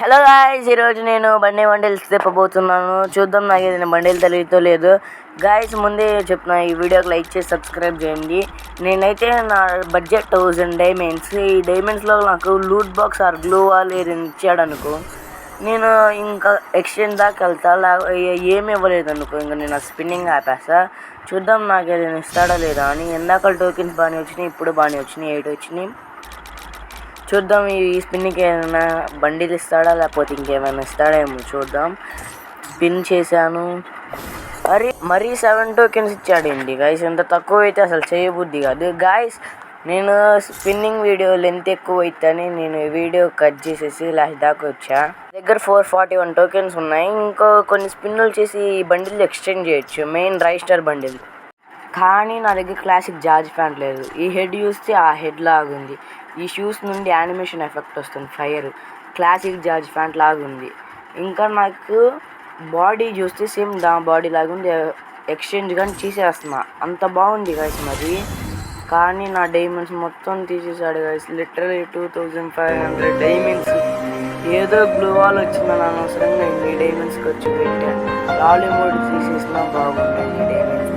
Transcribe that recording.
Hello guys, ఈరోజు నేను బండి బండిల్స్ తిప్పబోతున్నాను. చూద్దాం నాకు ఏదైనా బండిలు తెలియతో లేదు. గాయస్, ముందే చెప్తున్నా, ఈ వీడియోకి లైక్ చేసి సబ్స్క్రైబ్ చేయండి. నేనైతే నా బడ్జెట్ 1000 డైమండ్స్. ఈ డైమండ్స్లో నాకు loot box or glue wall ఇచ్చాడు అనుకో, నేను ఇంకా ఎక్స్చేంజ్ దాకా వెళ్తా. ఏమి ఇవ్వలేదు అనుకో, ఇంకా నేను స్పిన్నింగ్ ఆపేస్తా. చూద్దాం నాకు ఏదైనా ఇస్తాడా లేదా అని. ఎందాక టోకెన్స్ బాగానే వచ్చినాయి, ఇప్పుడు బాగానే వచ్చినాయి, 8 వచ్చినాయి. చూద్దాం ఈ స్పిన్కి ఏమైనా బండిలు ఇస్తాడా లేకపోతే ఇంకేమైనా ఇస్తాడేమో చూద్దాం. స్పిన్ చేశాను, మరీ 7 టోకెన్స్ ఇచ్చాడండి గాయస్. ఎంత తక్కువ అయితే అసలు చేయబుద్ధి కాదు గాయస్. నేను స్పిన్నింగ్ వీడియో లెంత్ ఎక్కువ అవుతాయని నేను వీడియో కట్ చేసేసి లాస్ట్ దాకా వచ్చా. దగ్గర 441 టోకెన్స్ ఉన్నాయి. ఇంకో కొన్ని స్పిన్నులు చేసి ఈ బండిల్ ఎక్స్చేంజ్ చేయొచ్చు, మెయిన్ రైస్టర్ బండిల్. కానీ నా దగ్గర క్లాసిక్ జార్జ్ ప్యాంట్ లేదు. ఈ హెడ్ చూస్తే ఆ హెడ్ లాగుంది. ఈ షూస్ నుండి యానిమేషన్ ఎఫెక్ట్ వస్తుంది, ఫైర్. క్లాసిక్ జార్జ్ ప్యాంట్ లాగుంది. ఇంకా నాకు బాడీ చూస్తే సేమ్ దా బాడీ లాగుంది. ఎక్స్చేంజ్ కానీ చేసేస్తున్నా, అంత బాగుంది గైస్ మరి. కానీ నా డైమండ్స్ మొత్తం తీసేసాడు గైస్. Literally 2500 diamonds. ఏదో గ్లూ వాల్ వచ్చిందని అనవసరంగా ఇన్ని డైమండ్స్ ఖర్చు పెట్టాను. లాలీ మోడ్ తీసేసినా బాగుంది. డైమండ్స్